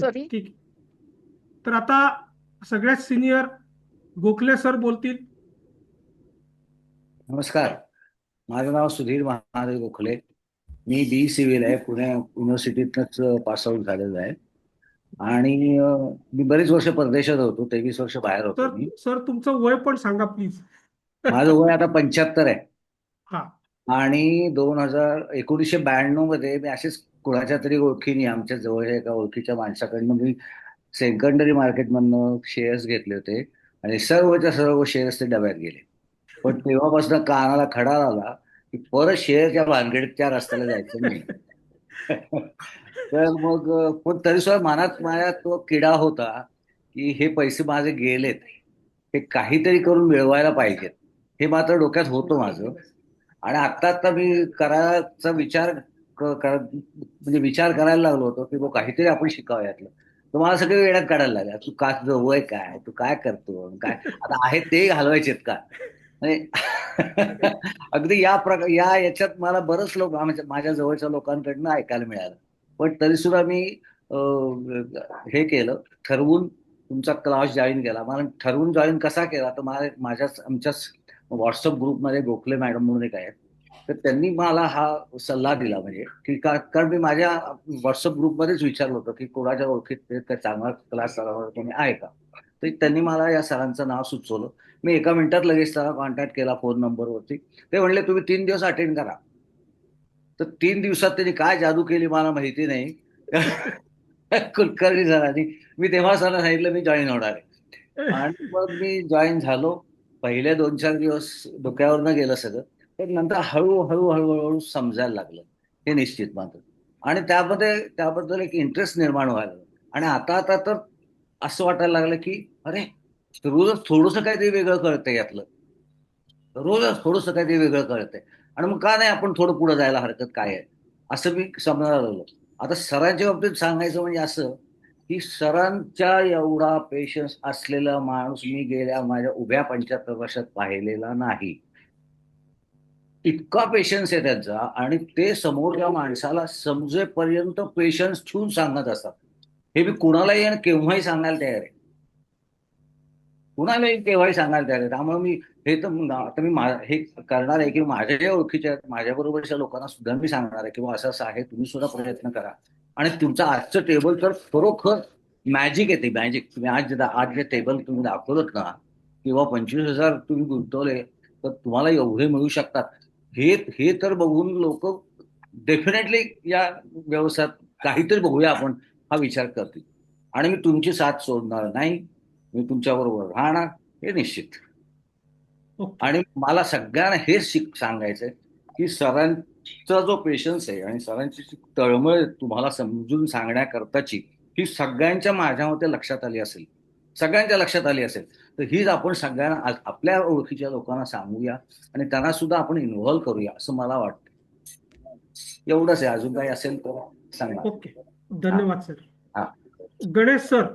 Sorry. ठीक आहे. तर आता सगळ्यात सिनियर गोखले सर बोलतील. नमस्कार. माझं नाव सुधीर महादेव गोखले. मी बी सिव्हिल आहे. पुणे युनिव्हर्सिटीतनंच पास आउट झालेलो आहे. आणि मी बरीच वर्ष परदेशात होतो. 23 वर्ष बाहेर होतो तर मी. सर तुमचं वय पण सांगा प्लीज. माझं वय आता 75 आहे. हा. आणि 1992 मध्ये मी असेच कुणाच्या तरी ओळखीने आमच्या जवळच्या एका ओळखीच्या माणसाकडनं मी सेकंडरी मार्केटमधनं शेअर्स घेतले होते. आणि सर्वच्या सर्व शेअर्स ते डब्यात गेले. पण तेव्हापासून कानाला खडा लावला की परत शेअरच्या भानगडीत त्या रस्त्याला जायचं नाही. तर मग पण तरी सुद्धा मनात माझ्या तो किडा होता की हे पैसे माझे गेलेत, हे काहीतरी करून मिळवायला पाहिजेत. हे मात्र डोक्यात होतं माझं. आणि आत्ता आत्ता मी करायचा विचार म्हणजे विचार करायला लागलो होतो की काहीतरी आपण शिकावं यातलं. तर मला सगळे वेड्यात काढायला लागला, तू का, तुझं वय काय, तू काय करतो, काय आता आहे ते घालवायचेत का म्हणजे. अगदी या याच्यात मला बरंच लोक माझ्या जवळच्या लोकांकडनं ऐकायला मिळालं. पण तरी सुद्धा मी हे केलं, ठरवून तुमचा क्लास जॉईन केला. मला ठरवून जॉईन कसा केला तर मला आमच्याच व्हॉट्सअप ग्रुपमध्ये गोखले मॅडम म्हणून एक आहेत. तर त्यांनी मला हा सल्ला दिला, म्हणजे की कारण मी माझ्या व्हॉट्सअप ग्रुपमध्येच विचारलं होतं की कोणाच्या ओळखीत चांगला क्लास कोणी आहे का. तर त्यांनी मला या सरांचं नाव सुचवलं. मी एका मिनिटात लगेच त्याला कॉन्टॅक्ट केला फोन नंबरवरती. ते म्हणले तुम्ही 3 दिवस अटेंड करा. तर 3 दिवसात त्यांनी काय जादू केली मला माहिती नाही. कुलकर्णी सरांनी, मी तेव्हा सरांना सांगितलं मी जॉईन होणार आहे. आणि मग मी जॉईन झालो. पहिले 2-4 दिवस डोक्यावरनं गेलं सगळं. तर नंतर हळूहळू हळूहळू समजायला लागलं हे निश्चित मात्र. आणि त्याबद्दल एक इंटरेस्ट निर्माण व्हायला लागला. आणि आता आता तर असं वाटायला लागलं की अरे, रोजच थोडंसं काहीतरी वेगळं कळतंय यातलं. रोजच थोडंसं काहीतरी वेगळं कळतंय. आणि मग का नाही आपण थोडं पुढे जायला हरकत काय आहे, असं मी समजायला लागलो. आता सरांच्या बाबतीत सांगायचं म्हणजे असं की सरांच्या एवढा पेशन्स असलेला माणूस मी गेल्या माझ्या उभ्या 75 वर्षात पाहिलेला नाही. इतका पेशन्स आहे त्यांचा. आणि ते समोरच्या माणसाला समजेपर्यंत पेशन्स ठेवून सांगत असतात. हे मी कुणालाही आणि केव्हाही सांगायला तयार आहे. कुणालाही केव्हाही सांगायला तयार आहे. त्यामुळे मी हे तर आता हे करणार आहे की माझ्या ज्या ओळखीच्या माझ्या बरोबरच्या लोकांना सुद्धा मी सांगणार आहे किंवा असं असं आहे, तुम्ही सुद्धा प्रयत्न करा. आणि तुमचं आजचं टेबल तर खरोखर मॅजिक आहे. ते मॅजिक तुम्ही आज जे टेबल तुम्ही दाखवलं ना, किंवा 25,000 तुम्ही गुंतवले तर तुम्हाला एवढे मिळू शकतात. हे हे तर बघून लोक डेफिनेटली या व्यवसायात काहीतरी बघूया आपण हा विचार करतील. आणि मी तुमची साथ सोडणार नाही. मी तुमच्या बरोबर राहणार हे निश्चित. ओके. आणि मला सगळ्यांना हेच सांगायचंय की सरांचा जो पेशन्स आहे आणि सरांची जी तळमळ आहे तुम्हाला समजून सांगण्याकरताची, ही सगळ्यांच्या माझ्या मते लक्षात आली असेल. सगळ्यांच्या लक्षात आली असेल. तर हीच आपण सगळ्यांना आपल्या ओळखीच्या लोकांना सांगूया आणि त्यांना सुद्धा आपण इन्व्हॉल्व्ह करूया असं मला वाटतं. एवढंच आहे. अजून काही असेल तर सांगा. ओके. हा. धन्यवाद सर. हा. गणेश सर.